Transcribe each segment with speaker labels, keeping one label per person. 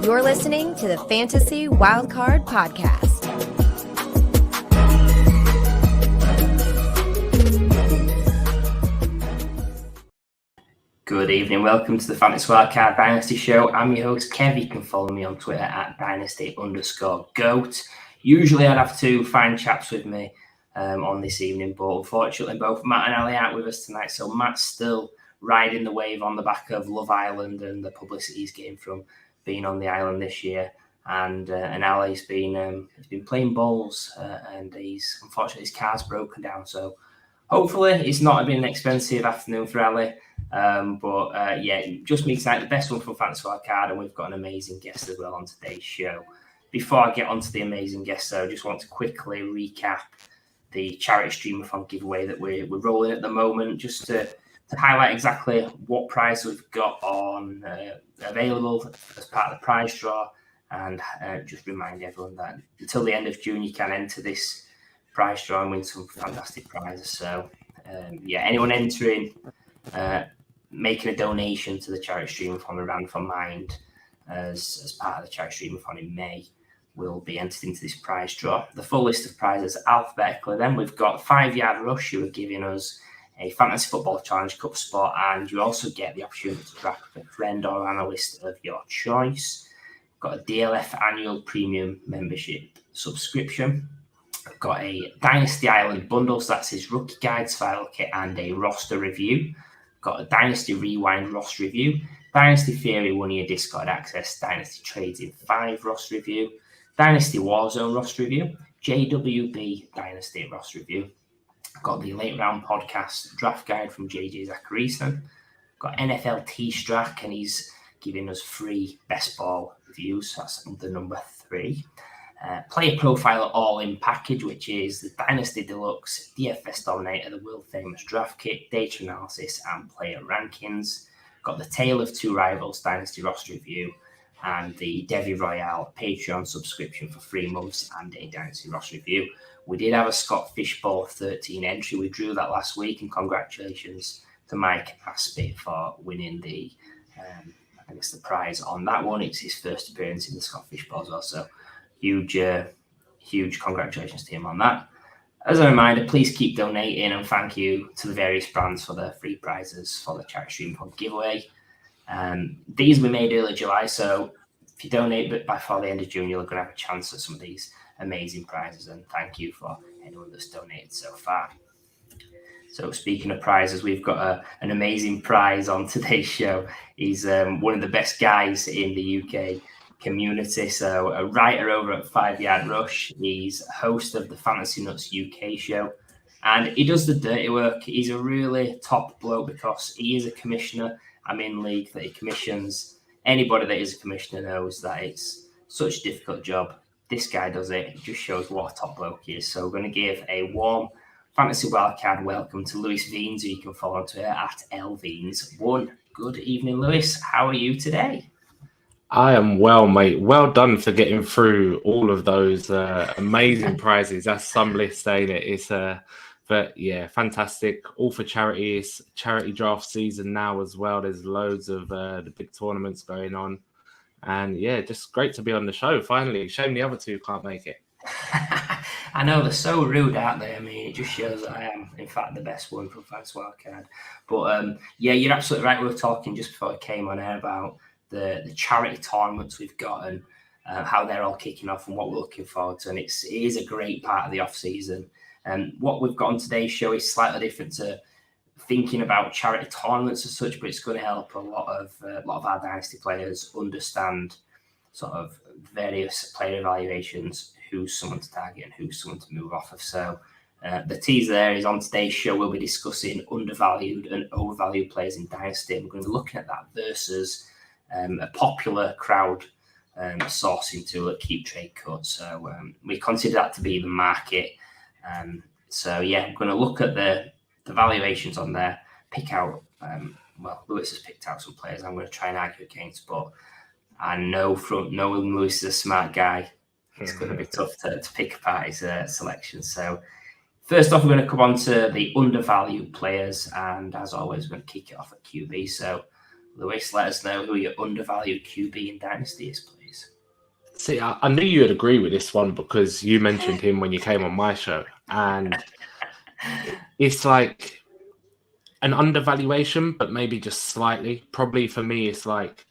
Speaker 1: You're listening to the Fantasy Wildcard Podcast.
Speaker 2: Good evening. Welcome to the Fantasy Wildcard Dynasty Show. I'm your host, Kev. You can follow me on Twitter at Dynasty_GOAT. Usually I'd have two fine chaps with me on this evening, but unfortunately both Matt and Ali aren't with us tonight. So Matt's still riding the wave on the back of Love Island and the publicity he's gained from being on the island this year. And Ali's been playing bowls and unfortunately his car's broken down. So hopefully it's not been an expensive afternoon for Ali. Just me tonight, the best one from Fantasy Wildcard, and we've got an amazing guest as well on today's show. Before I get on to the amazing guest, though, I just want to quickly recap the charity streamathon giveaway that we're rolling at the moment, just to highlight exactly what prize we've got on available as part of the prize draw, and just remind everyone that until the end of June you can enter this prize draw and win some fantastic prizes. So anyone entering, making a donation to the charity streamathon we ran for Mind as part of the charity streamathon in May will be entered into this prize draw. The full list of prizes alphabetically. Then we've got 5 Yard Rush, who are giving us a Fantasy Football Challenge Cup spot, and you also get the opportunity to draft a friend or analyst of your choice. We've got a DLF annual premium membership subscription. I've got a Dynasty Island bundle, so that's his rookie guide, file kit, and a roster review. Got a Dynasty Rewind roster review, Dynasty Theory 1 year Discord access, Dynasty Trades in 5 roster review, Dynasty Warzone roster review, JWB Dynasty roster review. Got the late round podcast draft guide from JJ Zacharyson. Got NFL T-Strack, and he's giving us free best ball reviews. That's the number 3. Player Profile All-In Package, which is the Dynasty Deluxe, DFS Dominator, the world famous draft kit, data analysis, and player rankings. Got the Tale of Two Rivals Dynasty roster review, and the Devi Royale Patreon subscription for 3 months and a Dynasty roster review. We did have a Scott Fishbowl 13 entry. We drew that last week, and congratulations to Mike Aspey for winning the prize on that one. It's his first appearance in the Scott Fishbowl as well, so huge congratulations to him on that. As a reminder, please keep donating, and thank you to the various brands for the free prizes for the charity streamathon giveaway. These we made early July, so if you donate before the end of June, you're going to have a chance at some of these amazing prizes, and thank you for anyone that's donated so far. So speaking of prizes, we've got an amazing prize on today's show. He's one of the best guys in the UK community, so a writer over at 5 Yard Rush. He's host of the Fantasy Nuts UK show, and he does the dirty work. He's a really top bloke because he is a commissioner. I'm in league that he commissions. Anybody that is a commissioner knows that it's such a difficult job. This guy does it. It just shows what a top bloke he is. So we're going to give a warm Fantasy Wildcard welcome to Lewis Venes, who you can follow on Twitter at LVenes1. Good evening, Lewis. How are you today?
Speaker 3: I am well, mate. Well done for getting through all of those amazing prizes. That's some list, ain't it? It's but yeah, fantastic. All for charity. It's charity draft season now as well. There's loads of the big tournaments going on. And yeah, just great to be on the show, finally. Shame the other two can't make it.
Speaker 2: I know, they're so rude, aren't they? I mean, it just shows that I am, in fact, the best one from Fantasy Wildcard. But you're absolutely right. We were talking just before I came on air about the charity tournaments we've got and how they're all kicking off and what we're looking forward to. And it is a great part of the off-season. And what we've got on today's show is slightly different to thinking about charity tournaments as such, but it's going to help a lot of our Dynasty players understand sort of various player evaluations, who's someone to target and who's someone to move off of. So the teaser there is on today's show. We'll be discussing undervalued and overvalued players in Dynasty. We're going to be looking at that versus a popular crowd sourcing tool at Keep Trade Cut. So we consider that to be the market. I'm going to look at the valuations on there, pick out, Lewis has picked out some players I'm going to try and argue against, but I know from knowing Lewis is a smart guy, it's going to be tough to pick apart his selection. So first off, we're going to come on to the undervalued players, and as always, we're going to kick it off at QB. So Lewis, let us know who your undervalued QB in Dynasty is, please.
Speaker 3: See, I knew you'd agree with this one because you mentioned him when you came on my show, and it's like an undervaluation, but maybe just slightly. Probably for me, it's like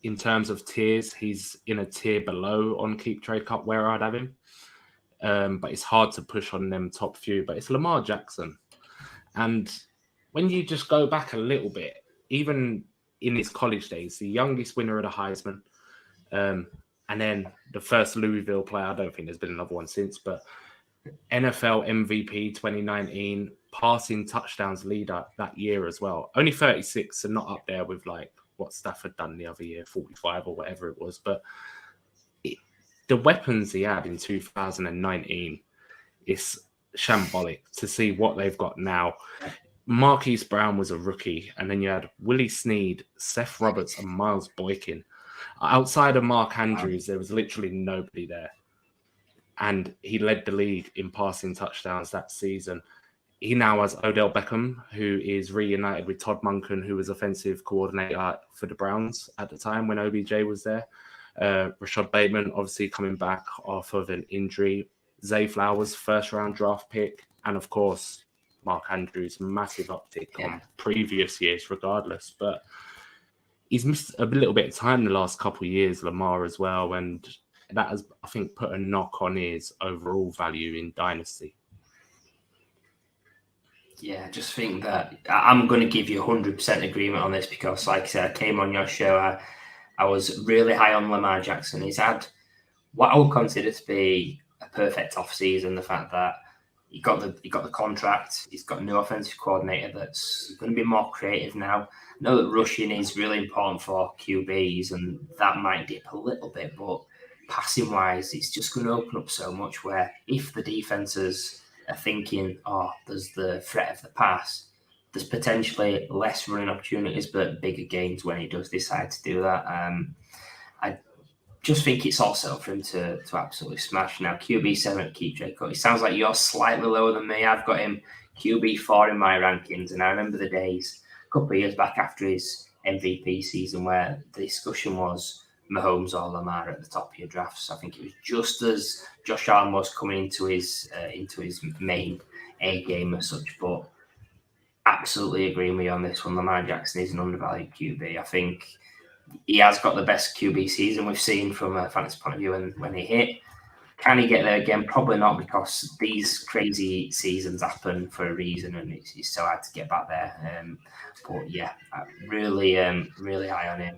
Speaker 3: in terms of tiers, he's in a tier below on Keep Trade Cup where I'd have him. But it's hard to push on them top few. But it's Lamar Jackson, and when you just go back a little bit, even in his college days, the youngest winner of the Heisman, and then the first Louisville player. I don't think there's been another one since, but NFL MVP 2019, passing touchdowns leader that year as well. Only 36, and not up there with like what Stafford done the other year, 45 or whatever it was. But the weapons he had in 2019 is shambolic to see what they've got now. Marquise Brown was a rookie, and then you had Willie Snead, Seth Roberts, and Miles Boykin. Outside of Mark Andrews, there was literally nobody there. And he led the league in passing touchdowns that season. He now has Odell Beckham, who is reunited with Todd Monken, who was offensive coordinator for the Browns at the time when OBJ was there. Rashad Bateman, obviously coming back off of an injury. Zay Flowers, first-round draft pick. And, of course, Mark Andrews, massive uptick on previous years regardless. But he's missed a little bit of time the last couple of years, Lamar as well. And that has, I think, put a knock on his overall value in Dynasty.
Speaker 2: Yeah, I just think that I'm going to give you 100% agreement on this because, like I said, I came on your show. I was really high on Lamar Jackson. He's had what I would consider to be a perfect off-season. The fact that he got the contract, he's got a new offensive coordinator that's going to be more creative now. I know that rushing is really important for QBs, and that might dip a little bit, but passing-wise, it's just going to open up so much where if the defenses are thinking, there's the threat of the pass, there's potentially less running opportunities, but bigger gains when he does decide to do that. I just think it's also for him to absolutely smash. Now, QB7 at Keep Trade Cup. It sounds like you're slightly lower than me. I've got him QB4 in my rankings, and I remember the days a couple of years back after his MVP season where the discussion was Mahomes or Lamar at the top of your drafts. I think it was just as Josh Allen was coming into his main A game as such, but absolutely agreeing with you on this one. Lamar Jackson is an undervalued QB. I think he has got the best QB season we've seen from a fantasy point of view, and when he hit, can he get there again? Probably not, because these crazy seasons happen for a reason, and it's so hard to get back there. But yeah, really high on him.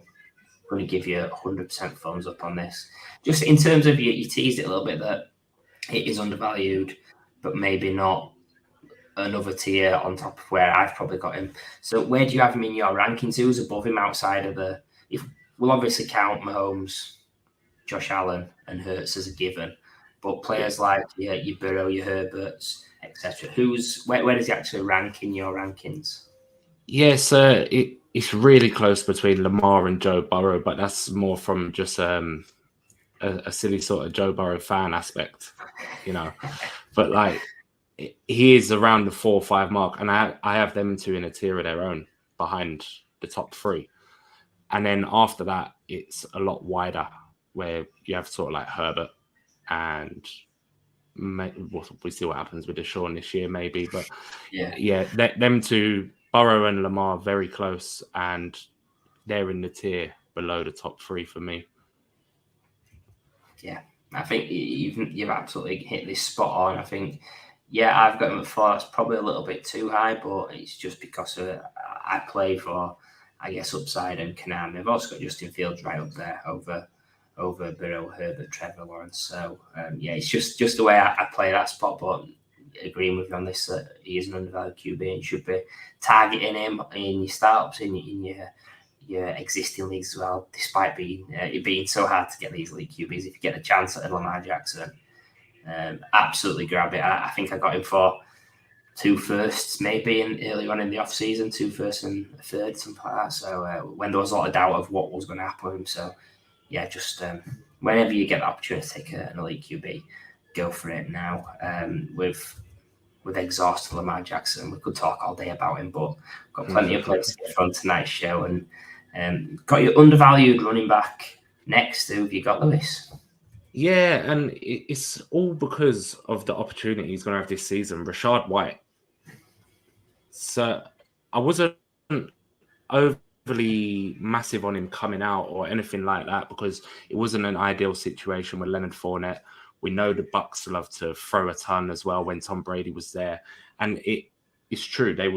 Speaker 2: Going to give you 100% thumbs up on this. Just in terms of you teased it a little bit that it is undervalued, but maybe not another tier on top of where I've probably got him. So where do you have him in your rankings? Who's above him outside of we'll obviously count Mahomes, Josh Allen, and Hurts as a given, but players like your Burrow, your Herberts, etc. Where does he actually rank in your rankings?
Speaker 3: Yes, it's really close between Lamar and Joe Burrow, but that's more from just a silly sort of Joe Burrow fan aspect, But like, he is around the 4 or 5 mark, and I have them two in a tier of their own behind the top 3. And then after that, it's a lot wider, where you have sort of like Herbert, and we see what happens with Deshaun this year, maybe. But them two, Burrow and Lamar, very close, and they're in the tier below the top 3 for me.
Speaker 2: Yeah, I think you've absolutely hit this spot on. I think, I've got him at 4. That's probably a little bit too high, but it's just because I play for, I guess, upside and Kanami. I've also got Justin Fields right up there over Burrow, Herbert, Trevor Lawrence. So, it's just the way I play that spot, but agreeing with you on this, that he is an undervalued QB and should be targeting him in your startups, in your existing leagues as well, despite it being so hard to get these league QBs. If you get a chance at Lamar Jackson, absolutely grab it. I think I got him for 2 firsts, maybe early on in the off season, 2 firsts and a third, something like that. So when there was a lot of doubt of what was going to happen with him, so just whenever you get the opportunity to take an elite QB, go for it now. With exhausted Lamar Jackson, we could talk all day about him, but got plenty of players to get from tonight's show, and got your undervalued running back next. Who have you got, Lewis?
Speaker 3: Yeah, and it's all because of the opportunity he's going to have this season. Rashad White. So I wasn't overly massive on him coming out or anything like that because it wasn't an ideal situation with Leonard Fournette. We know the Bucs love to throw a ton as well when Tom Brady was there, and it's true. They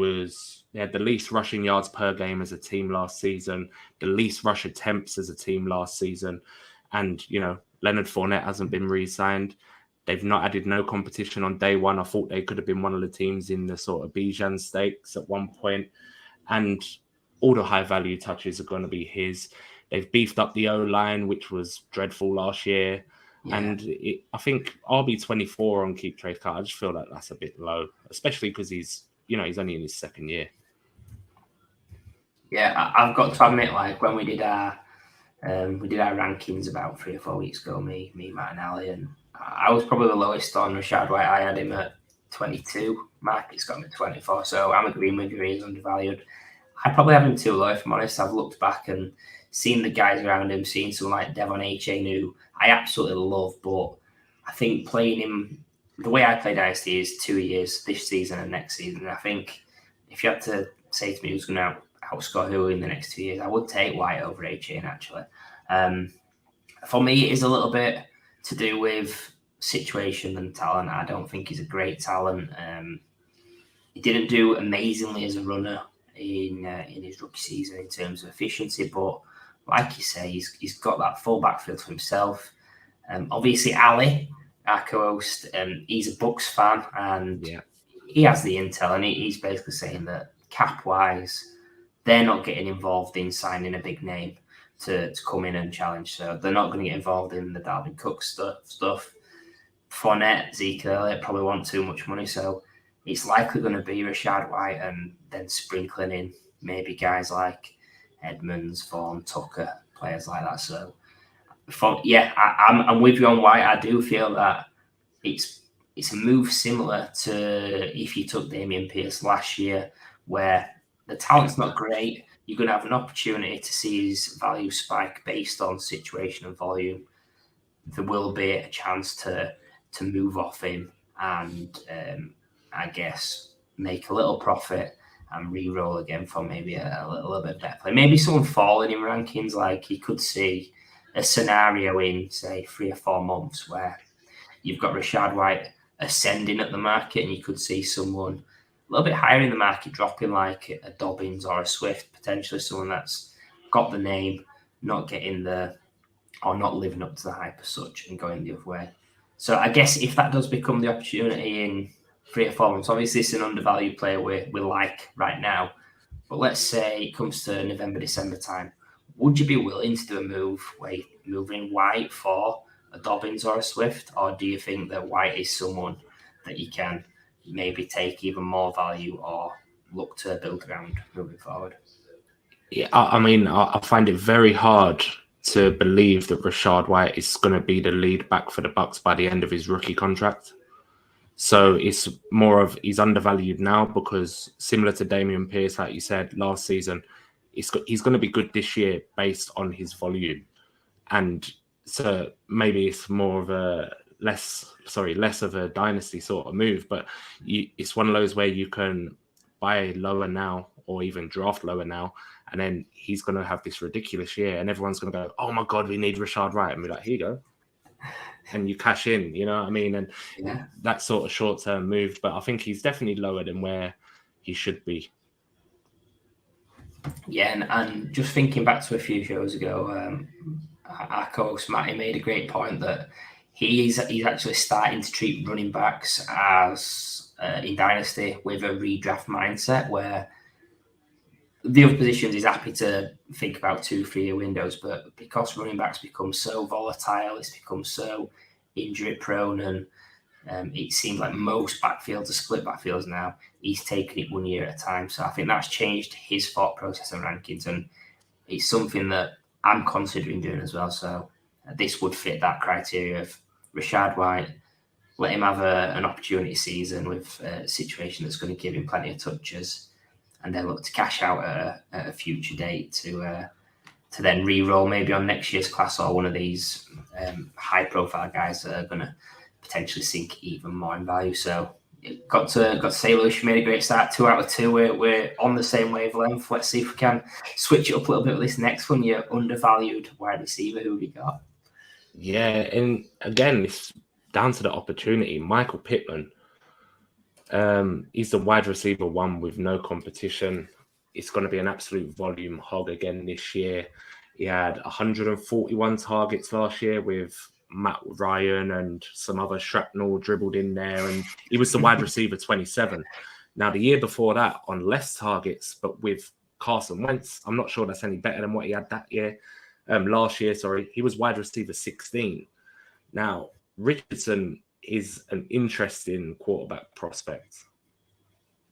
Speaker 3: had the least rushing yards per game as a team last season, the least rush attempts as a team last season, and Leonard Fournette hasn't been re-signed. They've not added no competition on day one. I thought they could have been one of the teams in the sort of Bijan stakes at one point, and all the high value touches are going to be his. They've beefed up the O-line, which was dreadful last year. Yeah. And I think RB24 on Keep Trade Card, I just feel like that's a bit low, especially because he's only in his second year.
Speaker 2: Yeah, I've got to admit, like when we did our rankings about 3 or 4 weeks ago, me, Matt and Ali, and I was probably the lowest on Rashad White. I had him at 22. Market's got him at 24, so I'm agreeing with you. He's undervalued. I probably have him too low, if I'm honest. I've looked back and seen the guys around him, seen someone like Devon Achane, who I absolutely love, but I think playing him, the way I play Dynasty is 2 years, this season and next season. And I think if you had to say to me who's going to outscore who in the next 2 years, I would take White over Achane, actually. For me, it is a little bit to do with situation and talent. I don't think he's a great talent. He didn't do amazingly as a runner in his rookie season in terms of efficiency, but like you say, he's got that full backfield for himself. Obviously, Ali, our co-host, he's a Bucs fan, and he has the intel, and he's basically saying that cap-wise, they're not getting involved in signing a big name to come in and challenge. So they're not going to get involved in the Dalvin Cook stuff. Fournette, Zeke Elliott probably want too much money, so it's likely going to be Rashad White and then sprinkling in maybe guys like Edmonds, Vaughn, Tucker, players like that. So, I'm with you on White. I do feel that it's a move similar to if you took Dameon Pierce last year, where the talent's not great. You're going to have an opportunity to see his value spike based on situation and volume. There will be a chance to move off him and I guess make a little profit and re-roll again for maybe a little bit better play. Maybe someone falling in rankings, like you could see a scenario in, say, 3 or 4 months where you've got Rashad White ascending at the market and you could see someone a little bit higher in the market dropping, like a Dobbins or a Swift, potentially someone that's got the name, not getting or not living up to the hype as such and going the other way. So I guess if that does become the opportunity in 3 or 4 months, obviously it's an undervalued player we like right now, but let's say it comes to November, December time, would you be willing to do a move where you move in White for a Dobbins or a Swift, or do you think that White is someone that you can maybe take even more value or look to build around moving forward?
Speaker 3: Yeah, I mean, I find it very hard to believe that Rashad White is going to be the lead back for the Bucs by the end of his rookie contract. So it's more of he's undervalued now because similar to Dameon Pierce, like you said, last season, he's going to be good this year based on his volume. And so maybe it's more of a less of a dynasty sort of move, but it's one of those where you can buy lower now or even draft lower now, and then he's going to have this ridiculous year and everyone's going to go, oh my God, we need Rashad White. And be like, here you go. And you cash in, you know what I mean? And that sort of short-term move, but I think he's definitely lower than where he should be.
Speaker 2: Yeah, and just thinking back to a few shows ago, our co-host Matty made a great point that he's actually starting to treat running backs as in Dynasty with a redraft mindset, where the other positions he's happy to think about 2-3 year windows, but because running backs become so volatile, it's become so injury prone, and it seems like most backfields are split backfields now. He's taking it 1 year at a time. So I think that's changed his thought process and rankings, and it's something that I'm considering doing as well. So this would fit that criteria of Rashad White. Let him have an opportunity season with a situation that's going to give him plenty of touches, and then look to cash out at a future date to then re-roll maybe on next year's class or one of these high-profile guys that are going to potentially sink even more in value. So got to say, Lewis, you made a great start. 2 out of 2. We're on the same wavelength. Let's see if we can switch it up a little bit with this next one. Your undervalued wide receiver. Who have you got?
Speaker 3: Yeah, and again, it's down to the opportunity. Michael Pittman. He's the wide receiver 1 with no competition. It's going to be an absolute volume hog again this year. He had 141 targets last year with Matt Ryan and some other shrapnel dribbled in there. And he was the wide receiver 27. Now, the year before that, on less targets, but with Carson Wentz, I'm not sure that's any better than what he had that year. Last year, he was wide receiver 16. Now, Richardson is an interesting quarterback prospect.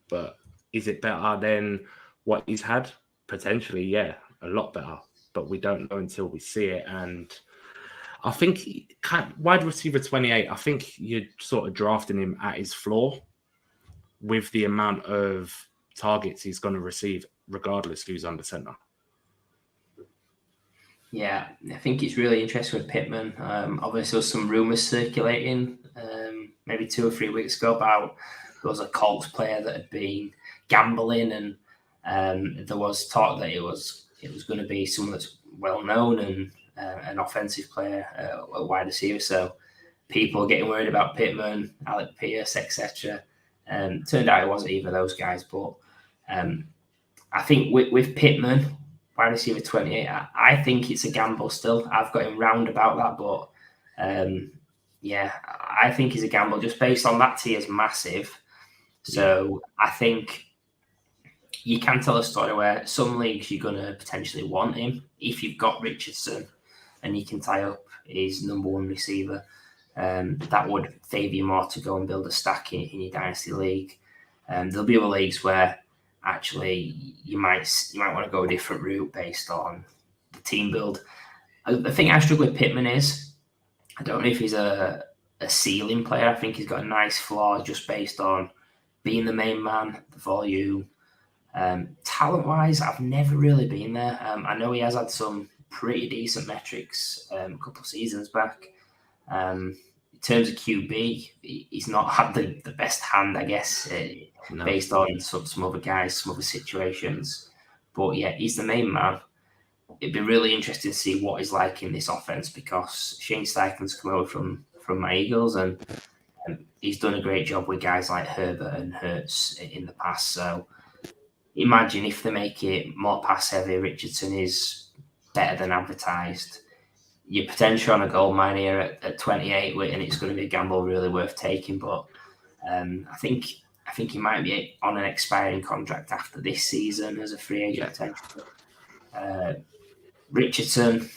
Speaker 3: But is it better than what he's had? Potentially, yeah, a lot better. But we don't know until we see it. And I think wide receiver 28, I think you're sort of drafting him at his floor with the amount of targets he's going to receive, regardless who's under center.
Speaker 2: Yeah, I think it's really interesting with Pittman. Obviously, there was some rumors circulating maybe 2 or 3 weeks ago about there was a Colts player that had been gambling, and there was talk that it was going to be someone that's well known and an offensive player, a wide receiver. So people getting worried about Pittman, Alec Pierce, etc. Turned out it wasn't either of those guys. But I think with Pittman, wide receiver 28, I think it's a gamble still. I've got him round about that, but yeah, I think he's a gamble just based on that tier is massive. So I think you can tell a story where some leagues you're going to potentially want him if you've got Richardson and you can tie up his number 1 receiver. That would favour you more to go and build a stack in your Dynasty league. There'll be other leagues where actually you might want to go a different route based on the team build. The thing I struggle with Pittman is I don't know if he's a ceiling player. I think he's got a nice floor just based on being the main man, the volume. Talent-wise, I've never really been there. I know he has had some pretty decent metrics a couple of seasons back. In terms of QB, he's not had the best hand, I guess, based on some other guys, some other situations. But yeah, he's the main man. It'd be really interesting to see what he's like in this offense because Shane Steichen's come over from my Eagles and he's done a great job with guys like Herbert and Hurts in the past. So imagine if they make it more pass heavy, Richardson is better than advertised. Your potential on a gold mine here at 28, and it's going to be a gamble really worth taking. But I think he might be on an expiring contract after this season as a free agent potential. Richardson,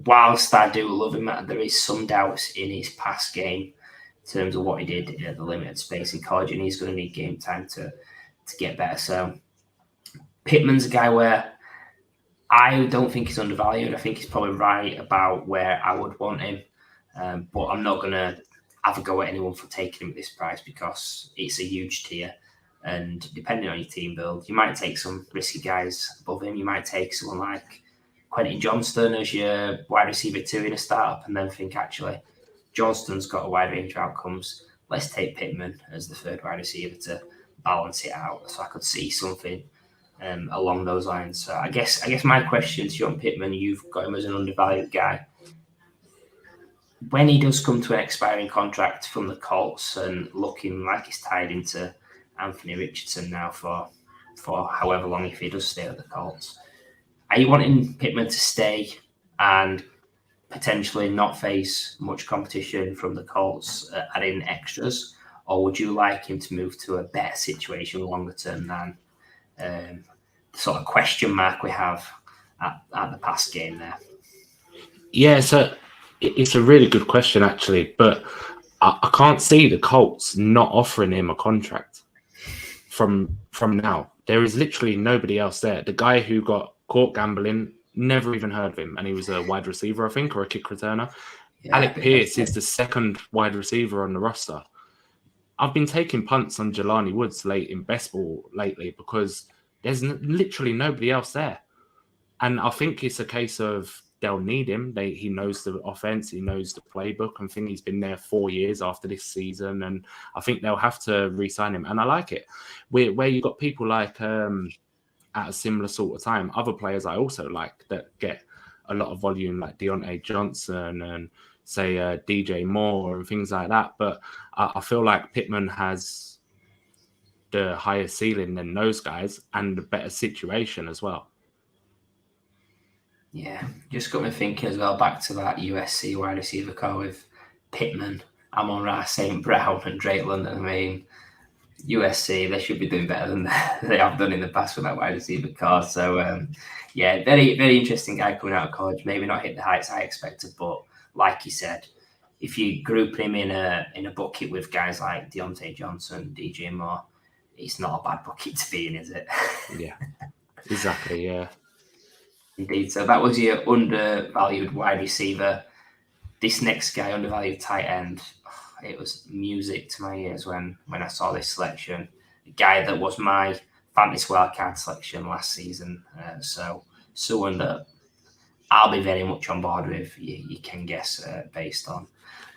Speaker 2: whilst I do love him, there is some doubts in his pass game in terms of what he did at the limited space in college, and he's going to need game time to get better. So Pittman's a guy where I don't think he's undervalued. I think he's probably right about where I would want him. But I'm not going to have a go at anyone for taking him at this price because it's a huge tier. And depending on your team build, you might take some risky guys above him. You might take someone like Quentin Johnston as your wide receiver 2 in a startup and then think, actually, Johnston's got a wide range of outcomes. Let's take Pittman as the 3rd wide receiver to balance it out. So I could see something along those lines. So I guess my question to you on Pittman, you've got him as an undervalued guy. When he does come to an expiring contract from the Colts and looking like he's tied into Anthony Richardson now for however long, if he does stay at the Colts, are you wanting Pittman to stay and potentially not face much competition from the Colts adding extras, or would you like him to move to a better situation longer term than the sort of question mark we have at the pass game there?
Speaker 3: Yeah, so it's a really good question, actually, but I can't see the Colts not offering him a contract from now. There is literally nobody else there. The guy who got caught gambling, never even heard of him, and he was a wide receiver, I think, or a kick returner. Yeah, Alec Pierce is the 2nd wide receiver on the roster. I've been taking punts on Jelani Woods late in best ball lately because there's literally nobody else there. And I think it's a case of they'll need him. He knows the offense, he knows the playbook. I think he's been there 4 years after this season, and I think they'll have to re-sign him. And I like it. Where you've got people like at a similar sort of time, other players I also like that get a lot of volume, like Deontay Johnson and say DJ Moore and things like that. But I feel like Pittman has the higher ceiling than those guys and a better situation as well.
Speaker 2: Yeah, just got me thinking as well, back to that USC wide receiver core with Pittman, Amon-Ra, St. Brown and Drake London. I mean, USC, they should be doing better than they have done in the past with that wide receiver core. So, yeah, very, very interesting guy coming out of college. Maybe not hit the heights I expected, but like you said, if you group him in a bucket with guys like Deontay Johnson, DJ Moore, it's not a bad bucket to be in, is it?
Speaker 3: Yeah, exactly, yeah.
Speaker 2: Indeed. So that was your undervalued wide receiver. This next guy, undervalued tight end, it was music to my ears when I saw this selection. A guy that was my Fantasy Wildcard Selection last season. So someone that I'll be very much on board with. You can guess based on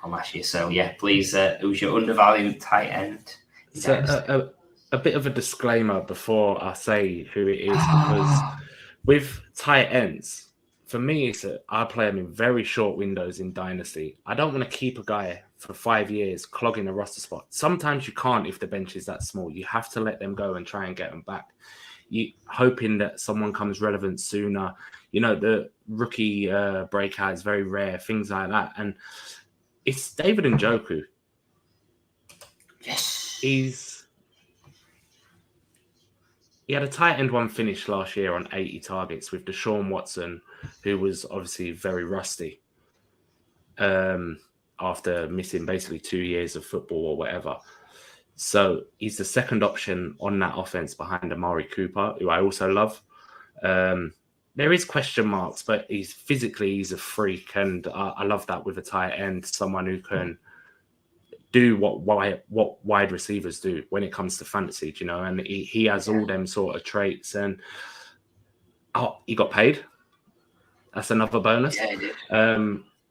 Speaker 2: last year. So yeah, please, who's your undervalued tight end?
Speaker 3: So a bit of a disclaimer before I say who it is, because with tight ends, for me, I play them in very short windows in Dynasty. I don't want to keep a guy for 5 years clogging a roster spot. Sometimes you can't if the bench is that small. You have to let them go and try and get them back. You hoping that someone comes relevant sooner. You know, the rookie breakout is very rare, things like that. And it's David Njoku.
Speaker 2: Yes.
Speaker 3: He had a tight end one finish last year on 80 targets with Deshaun Watson, who was obviously very rusty after missing basically 2 years of football or whatever. So he's the second option on that offense behind Amari Cooper, who I also love. There is question marks, but he's a freak, and I love that with a tight end, someone who can do what wide receivers do when it comes to fantasy, you know, and he has all them sort of traits. And he got paid. That's another bonus.
Speaker 2: Yeah, he did.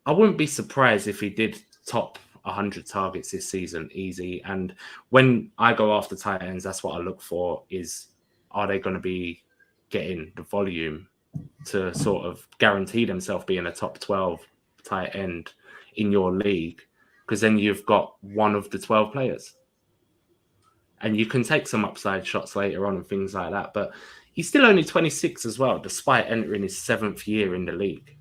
Speaker 3: I wouldn't be surprised if he did top 100 targets this season, easy. And when I go after tight ends, that's what I look for: is are they going to be getting the volume to sort of guarantee themselves being a top 12 tight end in your league? Because then you've got one of the 12 players. And you can take some upside shots later on and things like that. But he's still only 26 as well, despite entering his 7th year in the league,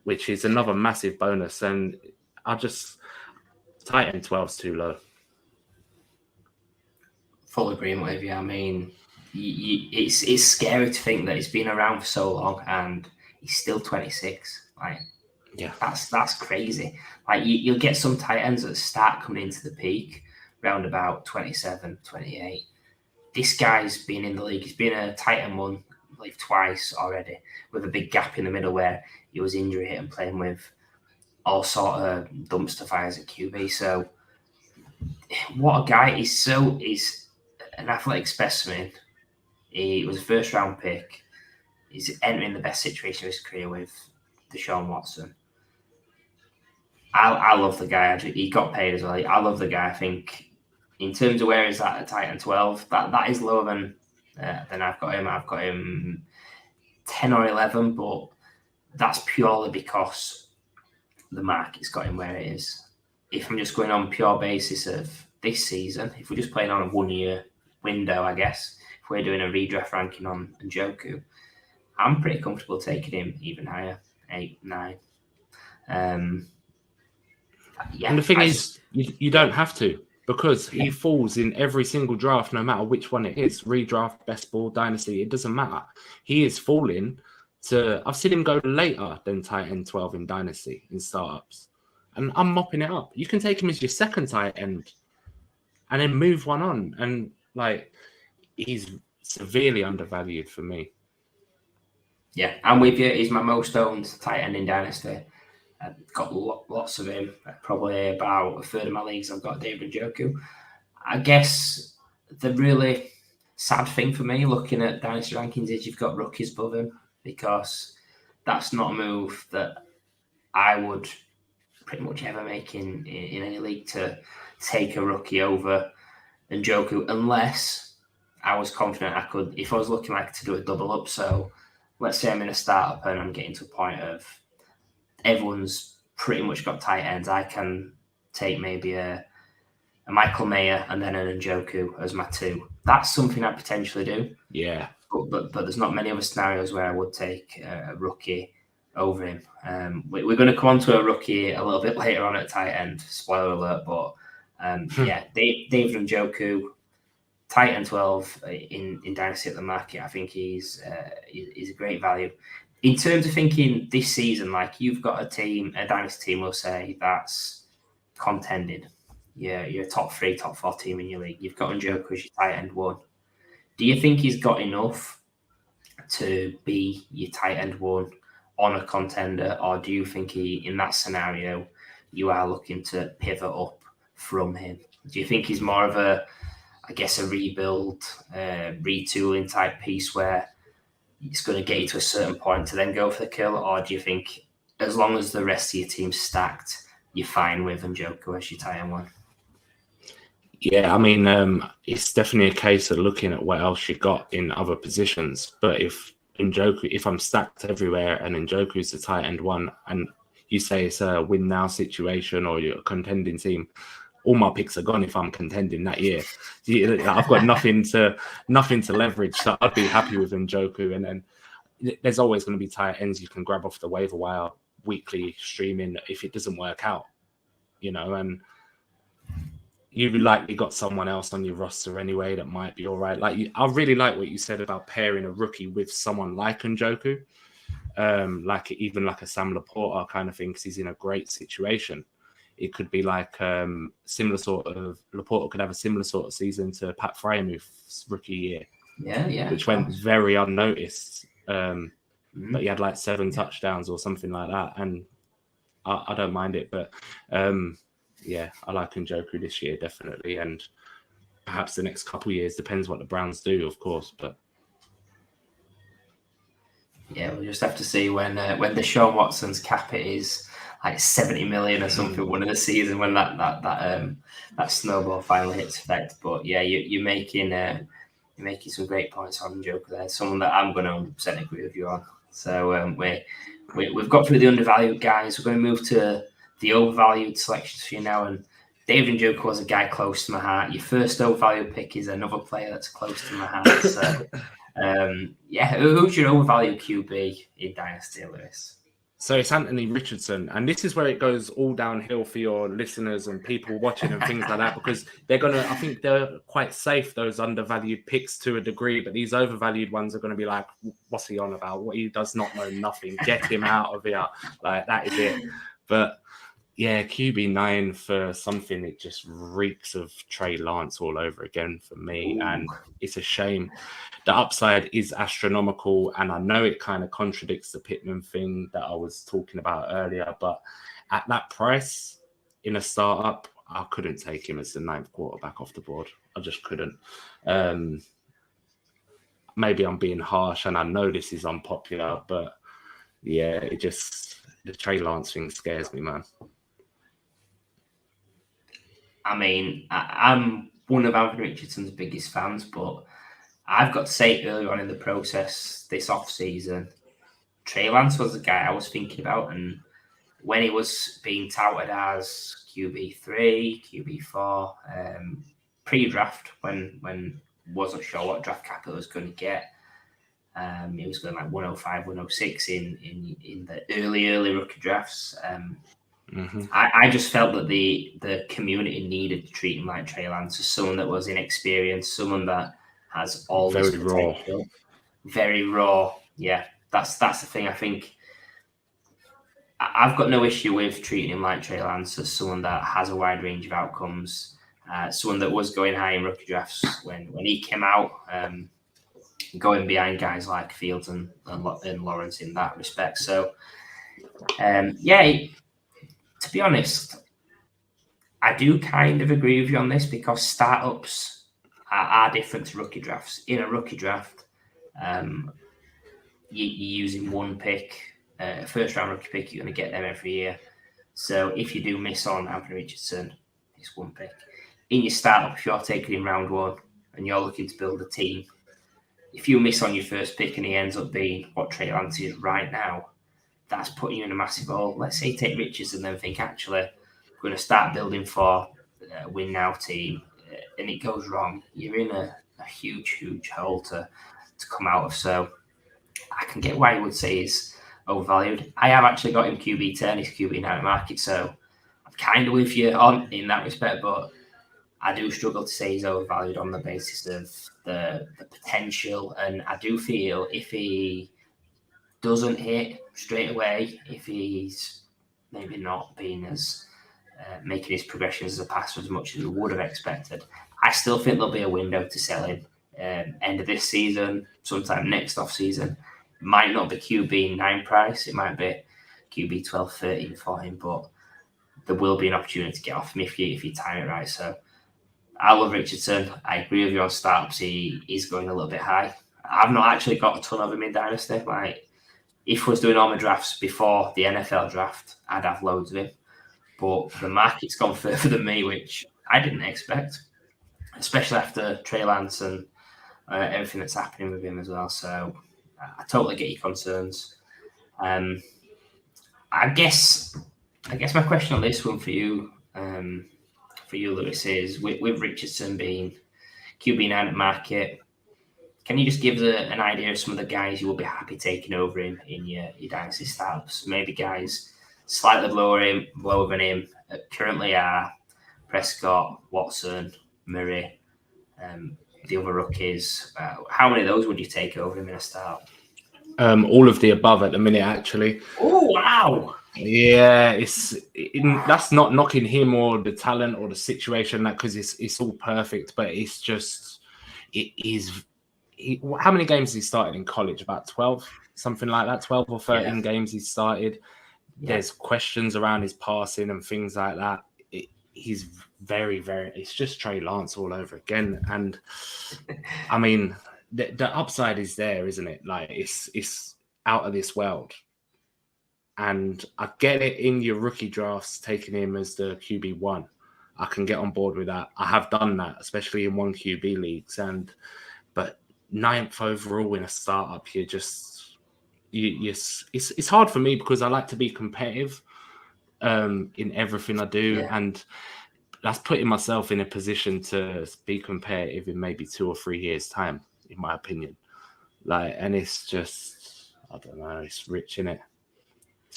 Speaker 3: which is another massive bonus. And tight end 12's too low.
Speaker 2: Full agreement with you. I mean, it's scary to think that he's been around for so long and he's still 26. Like,
Speaker 3: yeah,
Speaker 2: that's crazy. Like you'll get some tight ends that start coming into the peak round about 27, 28. This guy's been in the league. He's been a tight end one, I believe, twice already, with a big gap in the middle where he was injury hit and playing with all sort of dumpster fires at QB. So what a guy! He's an athletic specimen. He was a first round pick. He's entering the best situation of his career with Deshaun Watson. I love the guy. He got paid as well. I love the guy. I think in terms of where he's at tight end 12, that is lower than I've got him. I've got him 10 or 11, but that's purely because the market's got him where it is. If I'm just going on pure basis of this season, if we're just playing on a 1 year window, I guess, if we're doing a redraft ranking on Njoku, I'm pretty comfortable taking him even higher, 8, 9. Yeah,
Speaker 3: and the thing is, you don't have to, because he falls in every single draft, no matter which one it is. Redraft, best ball, dynasty, it doesn't matter. He is falling to. I've seen him go later than tight end 12 in dynasty in startups, and I'm mopping it up. You can take him as your second tight end, and then move one on. And like, he's severely undervalued for me.
Speaker 2: Yeah, I'm with you. He's my most owned tight end in dynasty. I've got lots of him. Probably about a third of my leagues I've got David Njoku. I guess the really sad thing for me looking at dynasty rankings is you've got rookies above him, because that's not a move that I would pretty much ever make in any league, to take a rookie over Njoku, unless I was confident I could, if I was looking like to do a double up. So let's say I'm in a startup and I'm getting to a point of everyone's pretty much got tight ends. I can take maybe a Michael Mayer and then an Njoku as my two. That's something I potentially do.
Speaker 3: Yeah.
Speaker 2: But there's not many other scenarios where I would take a rookie over him. We're going to come on to a rookie a little bit later on at tight end. Spoiler alert, but David Njoku, tight end 12 in Dynasty at the market. I think he's a great value. In terms of thinking this season, like you've got a Dynasty team, we'll say, that's contending. Yeah, you're a top 3, top 4 team in your league. You've got Njoku as your tight end 1. Do you think he's got enough to be your tight end 1 on a contender, or do you think in that scenario, you are looking to pivot up from him? Do you think he's more of a rebuild, retooling type piece where it's going to get you to a certain point to then go for the kill, or do you think as long as the rest of your team's stacked, you're fine with Njoku as your tight end 1?
Speaker 3: Yeah, I mean, it's definitely a case of looking at what else you got in other positions. But if I'm stacked everywhere and Njoku's the tight end 1, and you say it's a win now situation or you're a contending team, all my picks are gone if I'm contending that year. I've got nothing to leverage, so I'd be happy with Njoku. And then there's always going to be tight ends you can grab off the waiver wire weekly streaming if it doesn't work out, and you've likely got someone else on your roster anyway that might be all right. I really like what you said about pairing a rookie with someone like Njoku, even like a Sam Laporta kind of thing, because he's in a great situation. It could be like similar sort of, Laporta could have a similar sort of season to Pat Fryermuth's rookie year.
Speaker 2: Yeah.
Speaker 3: Which went very unnoticed. But he had like 7 touchdowns or something like that. And I don't mind it. But I like Njoku this year, definitely. And perhaps the next couple of years, depends what the Browns do, of course. But
Speaker 2: yeah, we'll just have to see when Deshaun Watson's cap it is like 70 million or something one of the season, when that snowball finally hits effect. But yeah, you're making some great points on Njoku there. Someone that I'm going to 100% agree with you on. So we've got through the undervalued guys. We're going to move to the overvalued selections for you now. And David Njoku was a guy close to my heart. Your first overvalued pick is another player that's close to my heart. So who's your overvalued QB in Dynasty, Lewis?
Speaker 3: So it's Anthony Richardson, and this is where it goes all downhill for your listeners and people watching and things like that, because I think they're quite safe, those undervalued picks to a degree, but these overvalued ones are going to be like, what's he on about? What, he does not know nothing. Get him out of here. Like, that is it. But yeah, QB9 for something, it just reeks of Trey Lance all over again for me. Ooh. And it's a shame. The upside is astronomical, and I know it kind of contradicts the Pittman thing that I was talking about earlier, but at that price in a startup, I couldn't take him as the 9th quarterback off the board. I just couldn't. Maybe I'm being harsh, and I know this is unpopular, but yeah, the Trey Lance thing scares me, man.
Speaker 2: I mean, I'm one of Anthony Richardson's biggest fans, but I've got to say earlier on in the process this off-season, Trey Lance was the guy I was thinking about. And when he was being touted as QB3, QB4, pre-draft, when wasn't sure what draft capital was going to get, he was going like 105, 106 in the early rookie drafts. I just felt that the community needed to treat him like Trey Lance, as someone that was inexperienced, someone that has all this potential. Very raw. Yeah, that's the thing. I think I've got no issue with treating him like Trey Lance, as someone that has a wide range of outcomes, someone that was going high in rookie drafts when he came out, going behind guys like Fields and Lawrence in that respect. So, to be honest, I do kind of agree with you on this, because startups are different to rookie drafts. In a rookie draft, you're using one pick a first-round rookie pick, you're going to get them every year. So if you do miss on Anthony Richardson, it's one pick. In your startup, if you're taking him round 1 and you're looking to build a team, if you miss on your first pick and he ends up being what Trey Lance is right now, that's putting you in a massive hole. Let's say you take Richardson and then think, actually, we're going to start building for a win now team, and it goes wrong. You're in a huge, huge hole to come out of. So I can get why you would say he's overvalued. I have actually got him QB 10, he's QB 9 at market, so I'm kind of with you on in that respect, but I do struggle to say he's overvalued on the basis of the potential, and I do feel if he doesn't hit straight away, if he's maybe not been as making his progressions as a passer as much as we would have expected, I still think there'll be a window to sell him. End of this season, sometime next off season. Might not be QB 9 price, it might be QB 12, 13 for him, but there will be an opportunity to get off him if you time it right. So I love Richardson. I agree with you on startups. He is going a little bit high. I've not actually got a ton of him in Dynasty. Like, if I was doing all my drafts before the NFL draft, I'd have loads of him. But the market's gone further than me, which I didn't expect, especially after Trey Lance and everything that's happening with him as well. So I totally get your concerns. I guess my question on this one for you, Lewis, is with Richardson being QB 9 at market, can you just give an idea of some of the guys you will be happy taking over him in your Dynasty startups? Maybe guys slightly lower than him currently are Prescott, Watson, Murray, the other rookies. How many of those would you take over him in a start?
Speaker 3: All of the above at the minute, actually.
Speaker 2: Oh, wow.
Speaker 3: Yeah, that's not knocking him or the talent or the situation, that because it's all perfect, but it's just how many games has he started in college? About 12, something like that. 12 or 13 games he's started. Yeah. There's questions around his passing and things like that. He's very, very. It's just Trey Lance all over again, and I mean, the upside is there, isn't it? Like it's out of this world. And I get it in your rookie drafts, taking him as the QB1. I can get on board with that. I have done that, especially in 1 QB leagues. But 9th overall in a startup, it's hard for me because I like to be competitive in everything I do. Yeah. And that's putting myself in a position to be competitive in maybe 2 or 3 years' time, in my opinion. And it's just, I don't know, it's rich, innit?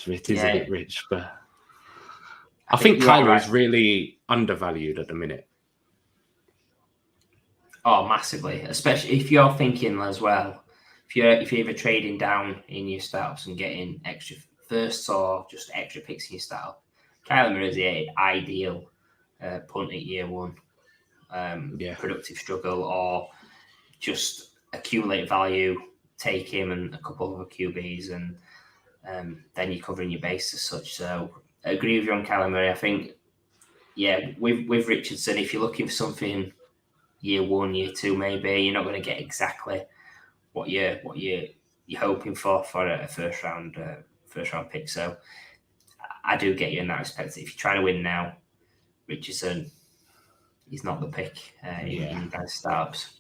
Speaker 3: It is a bit rich, but I think Kyler is really undervalued at the minute.
Speaker 2: Oh, massively. Especially if you're thinking as well, if you're either trading down in your startups and getting extra firsts or just extra picks in your startup, Kyler is the ideal punt at year 1, productive struggle, or just accumulate value, take him and a couple of other QBs, and then you're covering your base as such. So I agree with you on Kyler Murray. I think, with Richardson, if you're looking for something year 1, year 2, maybe you're not going to get exactly what you're hoping for a first round pick. So I do get you in that respect. If you're trying to win now, Richardson, he's not the pick in those startups.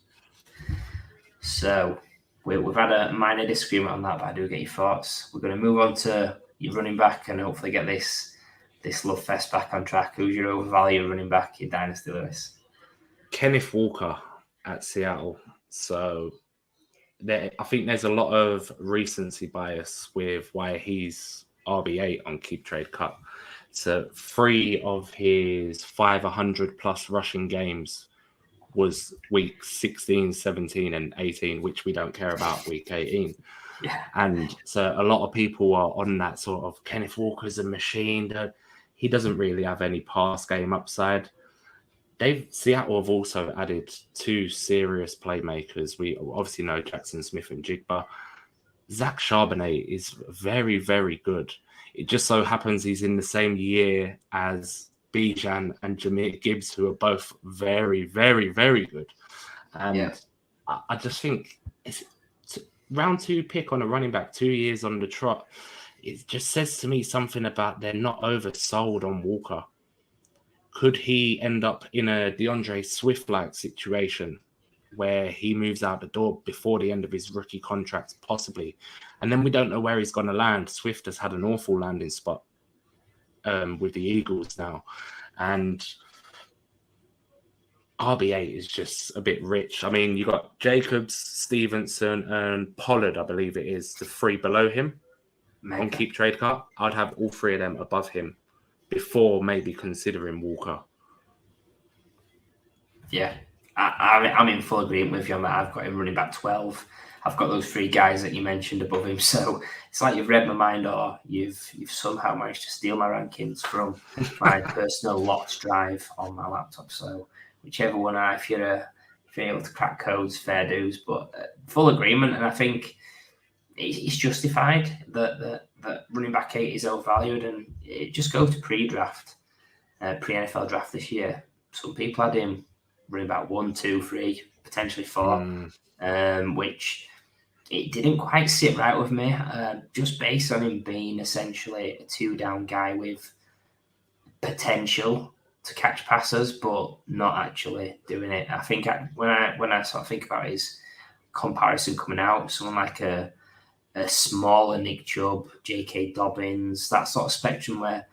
Speaker 2: So we've had a minor disagreement on that, but I do get your thoughts. We're going to move on to your running back and hopefully get this love fest back on track. Who's your overvalued running back in Dynasty, Lewis?
Speaker 3: Kenneth Walker at Seattle. So I think there's a lot of recency bias with why he's RB8 on Keep Trade Cut. So 3 of his 500 plus rushing games was week 16, 17, and 18, which we don't care about week 18. Yeah. And so a lot of people are on that sort of Kenneth Walker's a machine. He doesn't really have any pass game upside. Seattle have also added 2 serious playmakers. We obviously know Jackson Smith and Jigba. Zach Charbonnet is very, very good. It just so happens he's in the same year as Bijan and Jahmyr Gibbs, who are both very, very, very good. And I just think it's round 2 pick on a running back, 2 years on the trot. it just says to me something about they're not oversold on Walker. Could he end up in a DeAndre Swift-like situation where he moves out the door before the end of his rookie contract, possibly? And then we don't know where he's going to land. Swift has had an awful landing spot with the Eagles now. And RB8 is just a bit rich. I mean, you got Jacobs, Stevenson, and Pollard, I believe it is, the three below him on Keep Trade Card. I'd have all three of them above him before maybe considering Walker.
Speaker 2: Yeah, I'm in full agreement with you on that. I've got him running back 12. I've got those three guys that you mentioned above him. So it's like you've read my mind, or you've somehow managed to steal my rankings from my personal locked drive on my laptop. So whichever one, if you're able to crack codes, fair dues. But full agreement, and I think it's justified that running back 8 is overvalued, and it just go to pre-draft, pre-NFL draft this year. Some people had him running back 1, 2, 3, potentially 4, which it didn't quite sit right with me, just based on him being essentially a 2-down guy with potential to catch passes, but not actually doing it. I think when I sort of think about his comparison coming out, someone like a smaller Nick Chubb, J.K. Dobbins, that sort of spectrum, where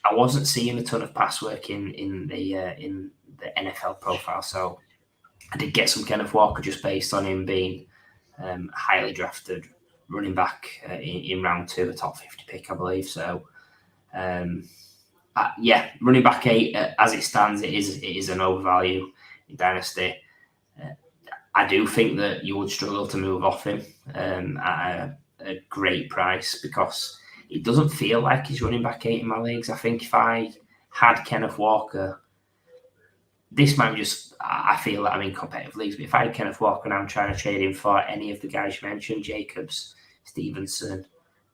Speaker 2: I wasn't seeing a ton of pass work in the NFL profile. So I did get some Kenneth Walker just based on him being highly drafted running back in round 2, a top 50 pick, I believe. So running back 8 as it stands, it is an overvalue in Dynasty. I do think that you would struggle to move off him at a great price, because it doesn't feel like he's running back 8 in my leagues. I think if I had Kenneth Walker, this might be just, I feel that I'm in competitive leagues, but if I had Kenneth Walker and I'm trying to trade him for any of the guys you mentioned, Jacobs, Stevenson,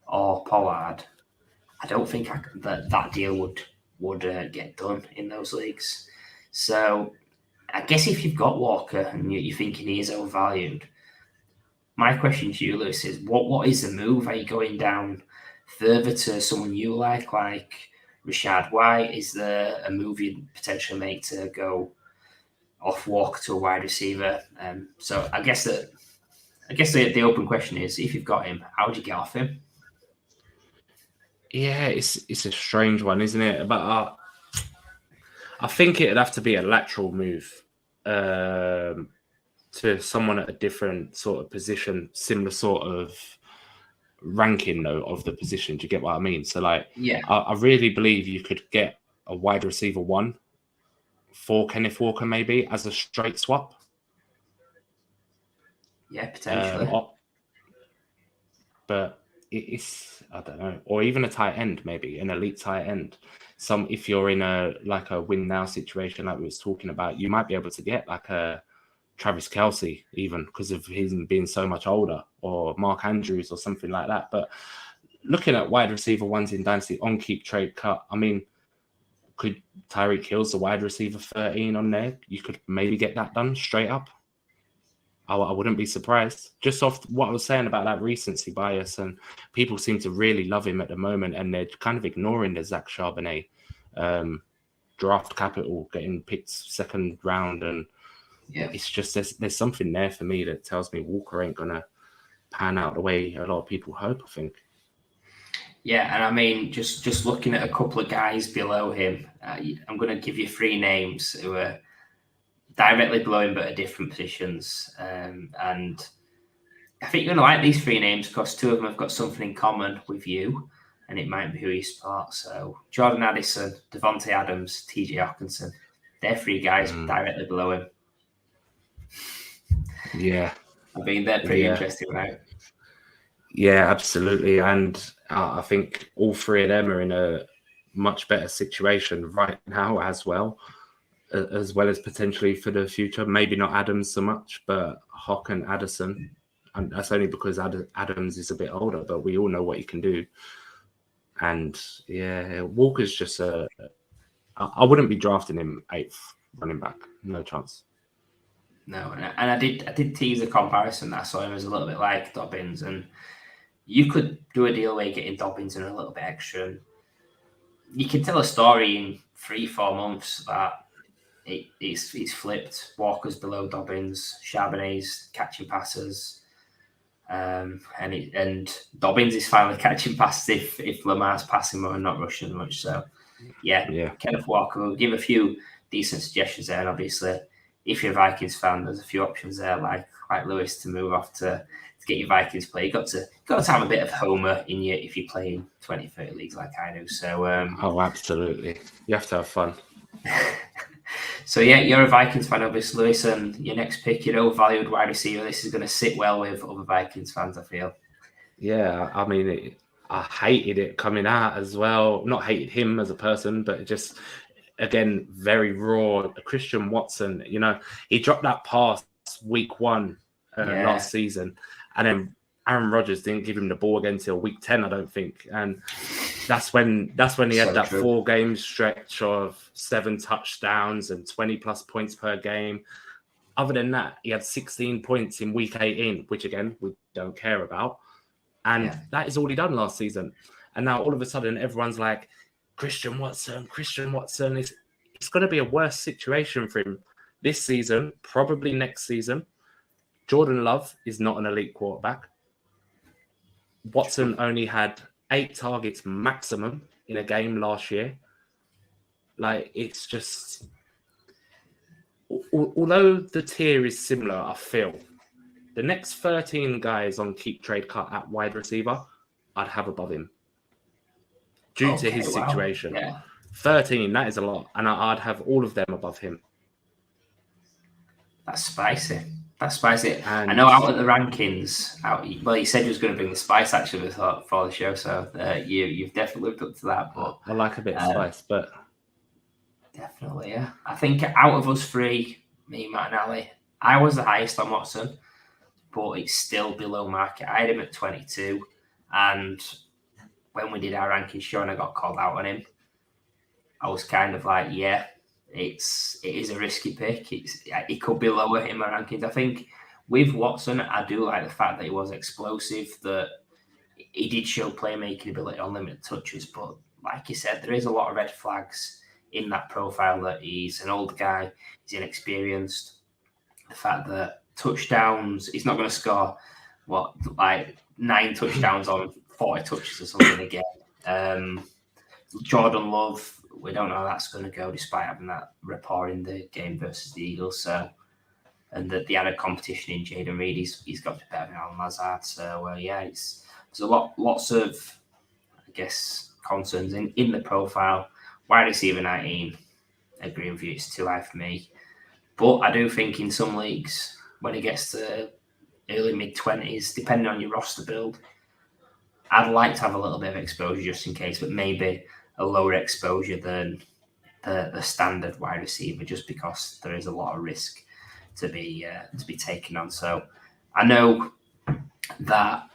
Speaker 2: or Pollard, I don't think that deal would get done in those leagues. So I guess if you've got Walker and you're thinking he is overvalued, my question to you, Lewis, is what is the move? Are you going down further to someone you like Rashad White? Is there a move you'd potentially make to go off Walker to a wide receiver? So I guess the open question is, if you've got him, how would you get off him?
Speaker 3: Yeah, it's a strange one, isn't it? But I think it'd have to be a lateral move to someone at a different sort of position, similar sort of ranking though of the position. Do you get what I mean? So I really believe you could get a wide receiver 1 for Kenneth Walker maybe as a straight swap.
Speaker 2: Yeah, potentially.
Speaker 3: But it's, I don't know, or even a tight end, maybe an elite tight end. If you're in a win now situation like we was talking about, you might be able to get like a Travis Kelce, even because of him being so much older, or Mark Andrews or something like that. But looking at wide receiver 1s in Dynasty on Keep Trade Cut, I mean, could Tyreek Hill's the wide receiver 13 on there? You could maybe get that done straight up. I wouldn't be surprised. Just off what I was saying about that recency bias, and people seem to really love him at the moment, and they're kind of ignoring the Zach Charbonnet draft capital getting picked 2nd round, and it's just there's something there for me that tells me Walker ain't gonna pan out the way a lot of people hope, I think.
Speaker 2: Yeah, and I mean, just looking at a couple of guys below him, I'm going to give you 3 names who are directly below him but at different positions. And I think you're going to like these 3 names because 2 of them have got something in common with you, and it might be who you spot. So Jordan Addison, Devontae Adams, TJ Hawkinson, they're 3 guys directly below him.
Speaker 3: Yeah.
Speaker 2: I mean, they're pretty interesting, right?
Speaker 3: Yeah, absolutely. And I think all 3 of them are in a much better situation right now as well as potentially for the future. Maybe not Adams so much, but Hawk and Addison. And that's only because Adams is a bit older, but we all know what he can do. And yeah, Walker's just I wouldn't be drafting him 8th running back. No chance.
Speaker 2: No, and I did tease a comparison that I saw him as a little bit like Dobbins, and you could do a deal where you're getting Dobbins and a little bit extra. And you can tell a story in 3-4 months that it's flipped. Walker's below Dobbins, Charbonnet's catching passes, and Dobbins is finally catching passes if Lamar's passing more and not rushing much. So, yeah. Kenneth Walker will give a few decent suggestions there, and obviously, if you're a Vikings fan, there's a few options there, like Lewis, to move off to get your Vikings play. You got to have a bit of homer in you if you play in 20-30 leagues like I do. So,
Speaker 3: absolutely, you have to have fun.
Speaker 2: So yeah, you're a Vikings fan, obviously, Lewis, and your next pick, your overvalued wide receiver. This is going to sit well with other Vikings fans, I feel.
Speaker 3: Yeah, I mean, I hated it coming out as well. Not hated him as a person, but just, again, very raw. Christian Watson, he dropped that pass week 1 last season, and then Aaron Rodgers didn't give him the ball again until week 10, I don't think. And that's when he had that 4-game stretch of 7 touchdowns and 20 plus points per game. Other than that, he had 16 points in week 18, which again, we don't care about. And that is all he done last season. And now all of a sudden, everyone's like, Christian Watson. It's going to be a worse situation for him this season, probably next season. Jordan Love is not an elite quarterback. Watson only had 8 targets maximum in a game last year. Like, it's just... Although the tier is similar, I feel, the next 13 guys on Keep Trade Cut at wide receiver, I'd have above him. Due to his situation. Yeah. 13, that is a lot. And I'd have all of them above him.
Speaker 2: That's spicy. And I know out at the rankings, you said you was going to bring the spice actually for the show, so you've definitely lived up to that. But
Speaker 3: I like a bit of spice, but
Speaker 2: definitely, yeah. I think out of us 3, me, Matt, and Ali, I was the highest on Watson, but it's still below market. I had him at 22, and when we did our rankings show and I got called out on him, I was kind of like, it is a risky pick. It could be lower in my rankings. I think with Watson, I do like the fact that he was explosive, that he did show playmaking ability on limited touches. But like you said, there is a lot of red flags in that profile, that he's an old guy, he's inexperienced. The fact that touchdowns, he's not going to score, 9 touchdowns on 40 touches or something again. Jordan Love, we don't know how that's going to go, despite having that rapport in the game versus the Eagles. So, and the added competition in Jaden Reed, he's got to be better than Alan Lazard. So, there's lots of, I guess, concerns in the profile. Wide receiver 19, agree with you, it's too high for me. But I do think in some leagues, when it gets to early mid-20s, depending on your roster build, I'd like to have a little bit of exposure just in case, but maybe a lower exposure than the standard wide receiver, just because there is a lot of risk to be taken on. So I know that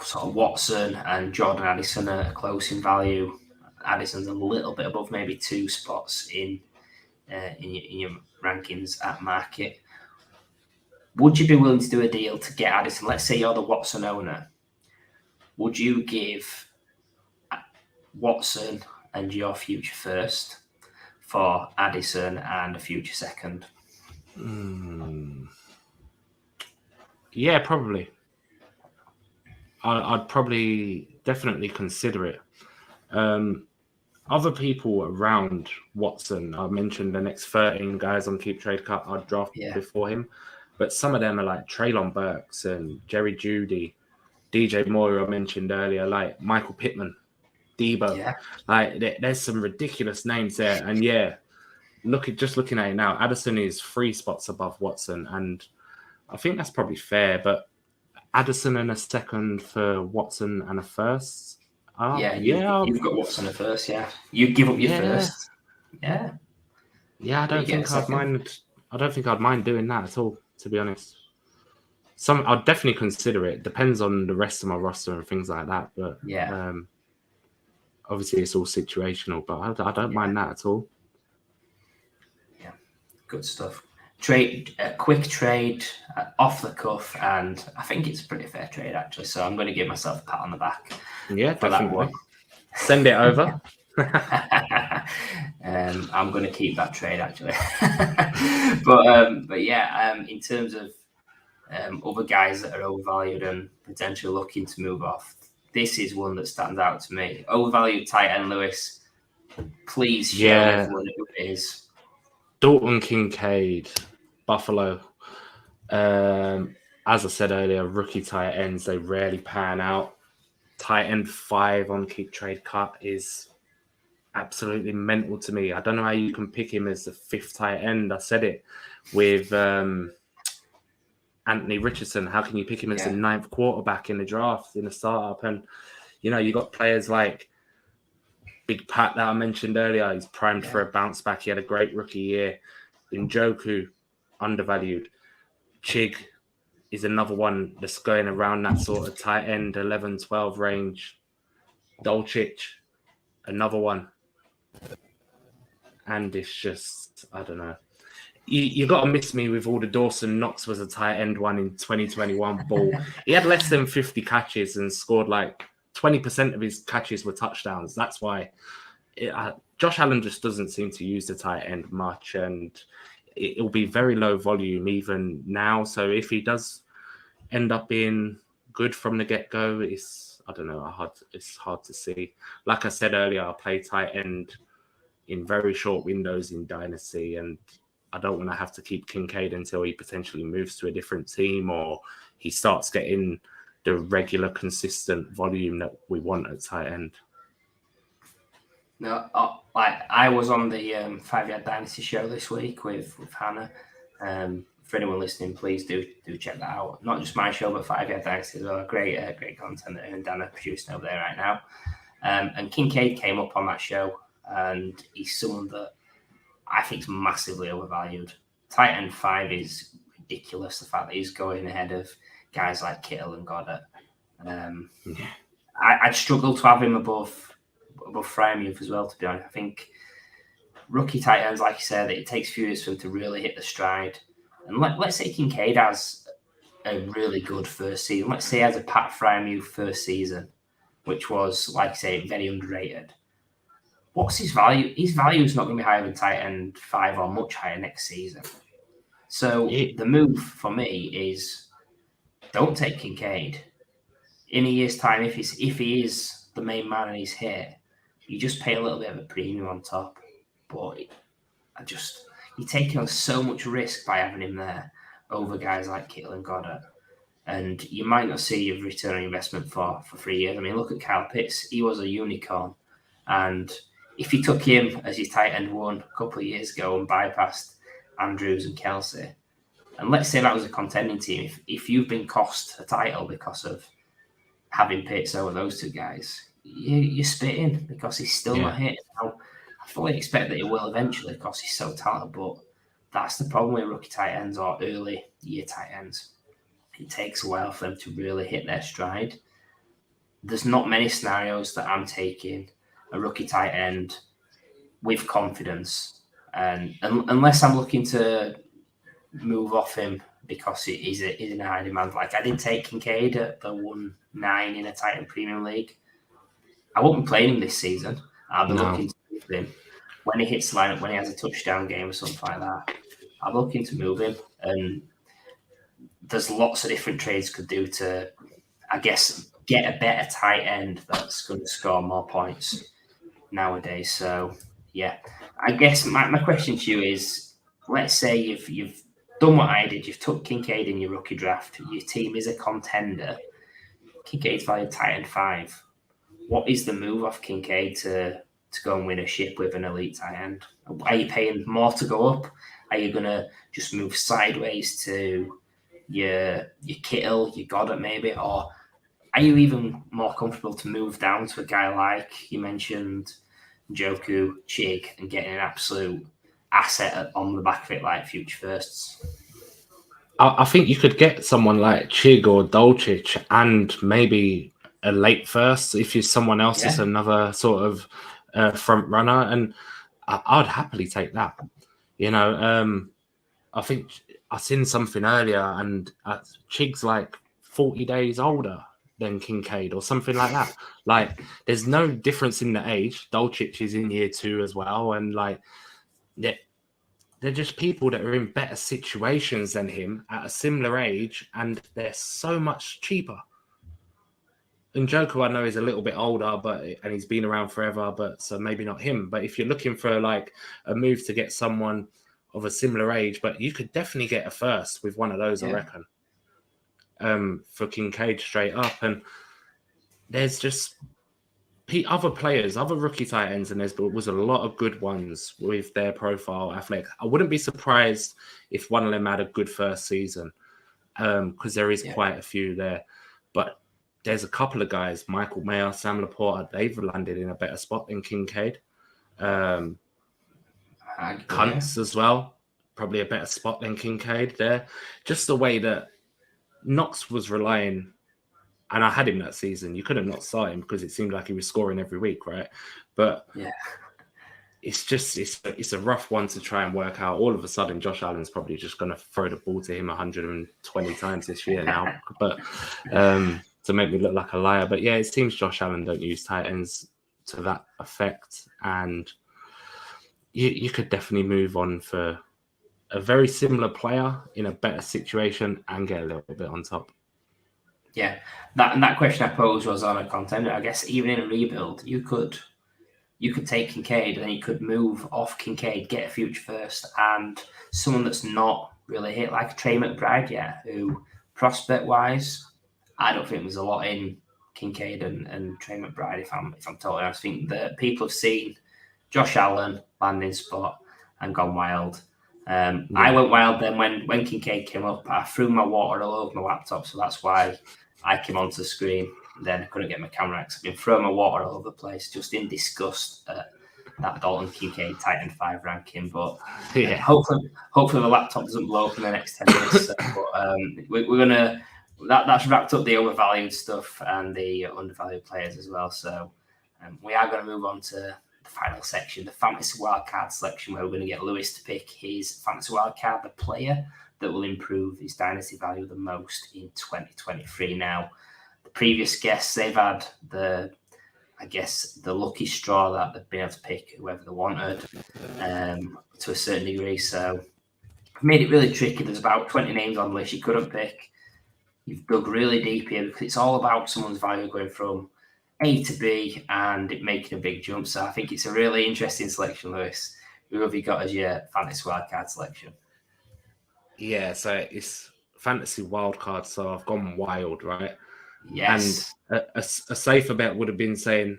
Speaker 2: sort of Watson and Jordan Addison are close in value. Addison's a little bit above, maybe 2 spots in your rankings at market. Would you be willing to do a deal to get Addison? Let's say you're the Watson owner. Would you give Watson and your future first for Addison and a future second?
Speaker 3: Yeah, probably. I'd probably definitely consider it. Other people around Watson, I mentioned the next 13 guys on Keep Trade Cut I'd draft before him, but some of them are like Treylon Burks and Jerry Jeudy, DJ Moore, I mentioned earlier, like Michael Pittman, Debo. Yeah. Like there's some ridiculous names there. And looking at it now, Addison is 3 spots above Watson, and I think that's probably fair. But Addison and a second for Watson and a first. You've got Watson a first. Yeah, you give up your first. Yeah. I don't think I'd mind. I don't think I'd mind doing that at all, to be honest. I'd definitely consider it. Depends on the rest of my roster and things like that. But obviously it's all situational. But I don't mind that at all.
Speaker 2: Yeah, good stuff. a quick trade off the cuff, and I think it's a pretty fair trade actually. So I'm going to give myself a pat on the back.
Speaker 3: Yeah,
Speaker 2: for that one.
Speaker 3: Send it over.
Speaker 2: I'm going to keep that trade actually. but yeah, in terms of other guys that are overvalued and potentially looking to move off, this is one that stands out to me. Overvalued tight end Lewis. Please show everyone who it is.
Speaker 3: Dalton Kincaid, Buffalo. As I said earlier, rookie tight ends, they rarely pan out. Tight end 5 on Keep Trade Cut is absolutely mental to me. I don't know how you can pick him as the 5th tight end. I said it with Anthony Richardson. How can you pick him as the 9th quarterback in the draft, in the startup? And, you got players like Big Pat that I mentioned earlier. He's primed for a bounce back. He had a great rookie year. Njoku, undervalued. Chig is another one that's going around that sort of tight end 11-12 range. Dolchich, another one. And it's just, I don't know. You got to miss me with all the Dawson Knox was a tight end one in 2021 ball. He had less than 50 catches and scored like 20% of his catches were touchdowns. That's why Josh Allen just doesn't seem to use the tight end much, and it'll be very low volume even now. So if he does end up being good from the get-go, it's hard to see. Like I said earlier, I play tight end in very short windows in Dynasty, and I don't want to have to keep Kincaid until he potentially moves to a different team or he starts getting the regular, consistent volume that we want at tight end.
Speaker 2: No, I was on the 5-Yard Dynasty show this week with Hannah. For anyone listening, please do check that out. Not just my show, but 5-Yard Dynasty as well. Great content that her and Dan are producing over there right now. And Kincaid came up on that show, and he's someone that I think is massively overvalued. Tight end 5 is ridiculous. The fact that he's going ahead of guys like Kittle and Goddard. I'd struggle to have him above Freiermuth as well, to be honest. I think rookie tight ends, like you said, it takes a few years for them to really hit the stride. And let's say Kincaid has a really good first season. Let's say he has a Pat Freiermuth first season, which was, like I say, very underrated. What's his value? His value is not going to be higher than tight end 5 or much higher next season. So the move for me is don't take Kincaid. In a year's time, if he is the main man and he's here, you just pay a little bit of a premium on top. But you're taking on so much risk by having him there over guys like Kittle and Goddard. And you might not see your return on investment for 3 years. I mean, look at Kyle Pitts. He was a unicorn. And if you took him as your tight end 1 a couple of years ago and bypassed Andrews and Kelsey, and let's say that was a contending team, if you've been cost a title because of having Pitts over those 2 guys, you're spitting because he's still not hit. Now, I fully expect that he will eventually because he's so talented, but that's the problem with rookie tight ends or early year tight ends. It takes a while for them to really hit their stride. There's not many scenarios that I'm taking a rookie tight end with confidence, and unless I'm looking to move off him because he's in a high demand. Like I did take Kincaid at the 1.9 in a tight end premium league. I won't be playing him this season. I'll be looking to move him when he hits the lineup, when he has a touchdown game or something like that. I'm looking to move him, and there's lots of different trades could do to, I guess, get a better tight end that's going to score more points nowadays. So yeah, I guess my question to you is, let's say you've done what I did. You've took Kincaid in your rookie draft. Your team is a contender. Kincaid's valued tight end 5. What is the move off Kincaid to go and win a ship with an elite tight end? Are you paying more to go up? Are you going to just move sideways to your Kittle, your Goddard maybe? Or are you even more comfortable to move down to a guy like you mentioned, Njoku, Chig, and getting an absolute asset on the back of it like future firsts?
Speaker 3: I think you could get someone like Chig or Dolchich and maybe a late first if you're someone else is another sort of front runner, and I'd happily take that. I think I seen something earlier, and Chig's like 40 days older than Kincaid or something like that. Like, there's no difference in the age. Dolcic is in year 2 as well, and like they're just people that are in better situations than him at a similar age, and they're so much cheaper. And Joker, I know, is a little bit older, and he's been around forever, but so maybe not him. But if you're looking for like a move to get someone of a similar age, but you could definitely get a first with one of those, I reckon. For Kincaid straight up, and there's just other players, other rookie tight ends, and there was a lot of good ones with their profile athletic. I wouldn't be surprised if one of them had a good first season, because there is quite a few there. But there's a couple of guys, Michael Mayer, Sam Laporta, they've landed in a better spot than Kincaid. Kuntz as well, probably a better spot than Kincaid there. Just the way that Knox was relying, and I had him that season. You couldn't not start him because it seemed like he was scoring every week, right? But it's just it's a rough one to try and work out. All of a sudden, Josh Allen's probably just going to throw the ball to him 120 times this year now, but to make me look like a liar. But yeah, it seems Josh Allen don't use tight ends to that effect, and you could definitely move on for a very similar player in a better situation and get a little bit on top.
Speaker 2: Yeah, that question I posed was on a contender. I guess even in a rebuild, you could take Kincaid and then you could move off Kincaid, get a future first, and someone that's not really hit like a Trey McBride yet, who prospect wise, I don't think there's a lot in Kincaid and Trey McBride. If I'm totally honest, I think that people have seen Josh Allen landing spot and gone wild. I went wild then when Kincaid came up. I threw my water all over my laptop, so that's why I came onto the screen. Then I couldn't get my camera because I've been throwing my water all over the place, just in disgust at that Dalton Kincaid Titan 5 ranking. But hopefully the laptop doesn't blow up in the next 10 minutes. But we're gonna that's wrapped up the overvalued stuff and the undervalued players as well. So we are going to move on to the final section, the Fantasy Wildcard Selection, where we're going to get Lewis to pick his Fantasy Wildcard, the player that will improve his dynasty value the most in 2023. Now, the previous guests, they've had the lucky straw that they've been able to pick whoever they wanted to a certain degree. So I've made it really tricky. There's about 20 names on the list you couldn't pick. You've dug really deep here because it's all about someone's value going from A to B and it making a big jump. So I think it's a really interesting selection, Lewis. Who have you got as your Fantasy Wildcard selection?
Speaker 3: Yeah, so it's Fantasy Wildcard, so I've gone wild, right?
Speaker 2: Yes.
Speaker 3: And a safer bet would have been saying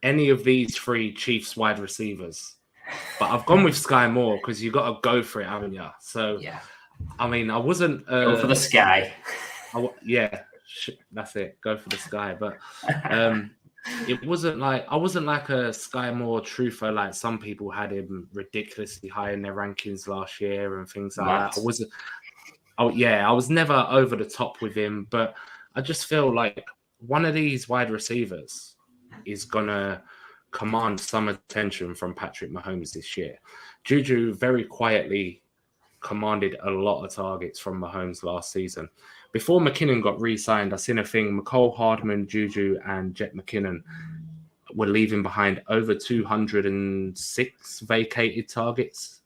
Speaker 3: any of these 3 Chiefs wide receivers. But I've gone with Skyy Moore because you've got to go for it, haven't you? So, I mean, I wasn't...
Speaker 2: go for the Skyy.
Speaker 3: That's it. Go for the Skyy. But it wasn't like... I wasn't like a Skyy Moore truther, like some people had him ridiculously high in their rankings last year and things like that. I was never over the top with him, but I just feel like one of these wide receivers is going to command some attention from Patrick Mahomes this year. Juju very quietly commanded a lot of targets from Mahomes last season. Before McKinnon got re-signed, I seen a thing, Mecole Hardman, Juju, and Jet McKinnon were leaving behind over 206 vacated targets.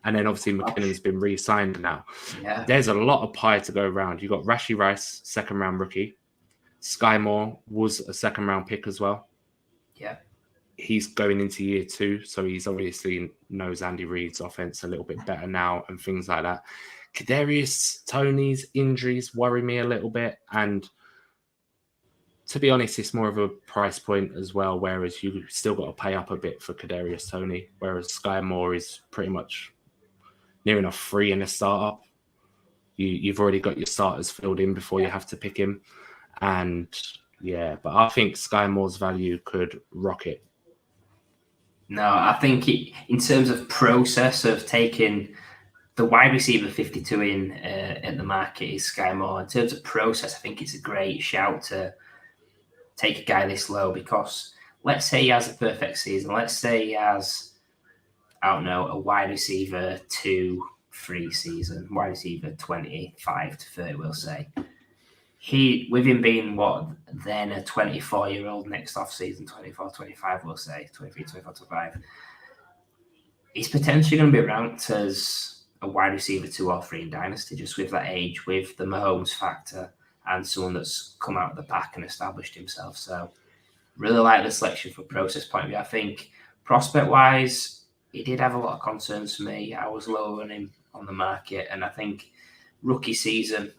Speaker 3: And then obviously McKinnon's been re-signed now.
Speaker 2: Yeah.
Speaker 3: There's a lot of pie to go around. You've got Rashee Rice, second-round rookie. Skyy Moore was a second-round pick as well.
Speaker 2: Yeah.
Speaker 3: He's going into year 2, so he's obviously knows Andy Reid's offense a little bit better now and things like that. Kadarius Toney's injuries worry me a little bit, and to be honest, it's more of a price point as well, whereas you still got to pay up a bit for Kadarius Toney, whereas Skyy Moore is pretty much near enough free in a startup. You've already got your starters filled in before you have to pick him. And yeah, but I think Skyy Moore's value could rocket.
Speaker 2: No, I think in terms of process of taking the wide receiver 52 in at the market is Skyy Moore. In terms of process, I think it's a great shout to take a guy this low because let's say he has a perfect season. Let's say he has, I don't know, a wide receiver 2 free season, wide receiver 25 to 30, we'll say. With him being then a 24-year-old next off season, 24, 25, we'll say, 23, 24, 25, he's potentially going to be ranked as a wide receiver 2 or 3 in Dynasty, just with that age, with the Mahomes factor, and someone that's come out of the pack and established himself. So really like the selection for process point of view. I think prospect-wise, he did have a lot of concerns for me. I was lower on him on the market, and I think rookie season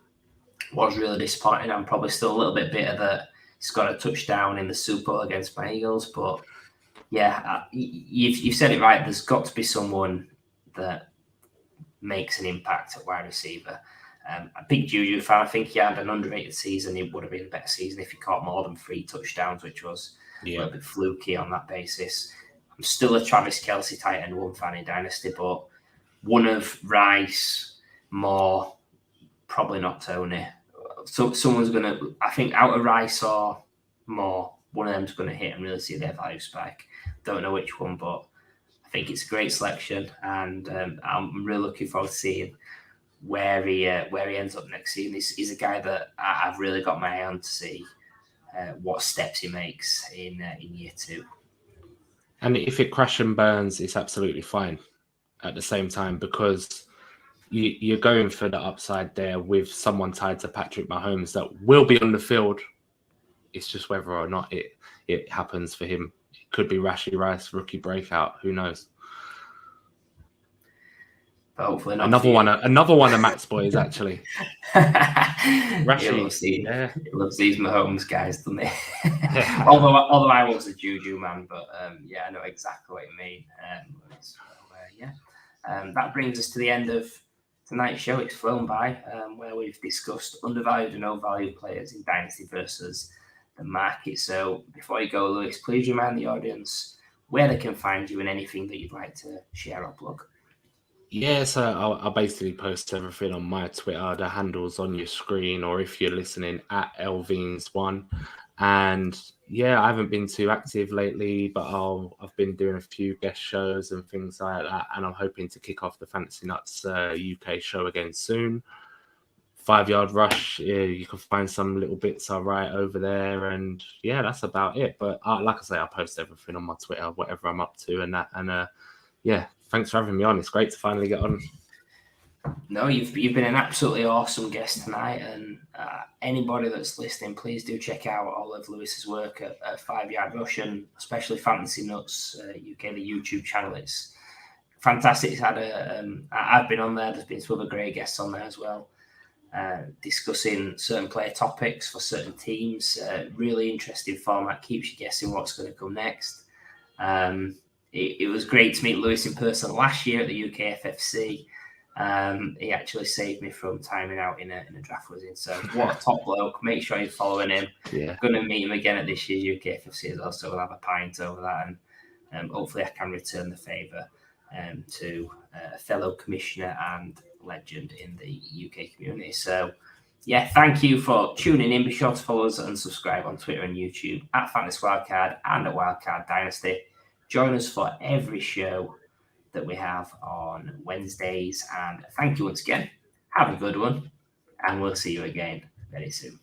Speaker 2: was really disappointing. I'm probably still a little bit bitter that he's got a touchdown in the Super Bowl against my Eagles, but yeah, you've said it right. There's got to be someone that makes an impact at wide receiver. A big Juju fan. I think he had an underrated season. It would have been a better season if he caught more than 3 touchdowns, which was a little bit fluky on that basis. I'm still a Travis Kelce tight end 1 fan in Dynasty, but one of Rice, Moore, probably not Tony. So someone's going to, I think out of Rice or Moore, one of them's going to hit and really see their value spike. Don't know which one, but I think it's a great selection, and I'm really looking forward to seeing where he ends up next season. He's a guy that I've really got my eye on to see what steps he makes in year 2.
Speaker 3: And if it crash and burns, it's absolutely fine at the same time, because you're going for the upside there with someone tied to Patrick Mahomes that will be on the field. It's just whether or not it happens for him. It could be Rashee Rice, rookie breakout. Who knows?
Speaker 2: But hopefully not.
Speaker 3: Another one of Matt's boys, actually. Rashee,
Speaker 2: he loves these Mahomes guys, doesn't he? although I was a Juju man, but I know exactly what you mean. That brings us to the end of tonight's show. It's flown by, where we've discussed undervalued and overvalued players in Dynasty versus the market. So before you go, Lewis, please remind the audience where they can find you and anything that you'd like to share or plug.
Speaker 3: Yeah, so I'll basically post everything on my Twitter. The handle's on your screen, or if you're listening, at LVenes1. And yeah, I haven't been too active lately, but I've been doing a few guest shows and things like that. And I'm hoping to kick off the Fantasy Nuts UK show again soon. 5 Yard Rush, you can find some little bits I write over there. And yeah, that's about it. But like I say, I post everything on my Twitter, whatever I'm up to and that. And yeah, thanks for having me on. It's great to finally get on.
Speaker 2: No, you've been an absolutely awesome guest tonight, and anybody that's listening, please do check out all of Lewis's work at 5 Yard Rush, and especially Fantasy Nuts UK, the YouTube channel. It's fantastic. It's had I've been on there. There's been some other great guests on there as well, discussing certain player topics for certain teams. Really interesting format. Keeps you guessing what's going to come next. It was great to meet Lewis in person last year at the UK FFC. He actually saved me from timing out in a draft was in. So what a top bloke. Make sure you're following him.
Speaker 3: Yeah.
Speaker 2: Going to meet him again at this year's UK FFC as well. So we'll have a pint over that, and hopefully I can return the favour to a fellow commissioner and legend in the UK community. So yeah, thank you for tuning in. Be sure to follow us and subscribe on Twitter and YouTube at Fantasy Wildcard and at Wildcard Dynasty. Join us for every show that we have on Wednesdays. And thank you once again. Have a good one. And we'll see you again very soon.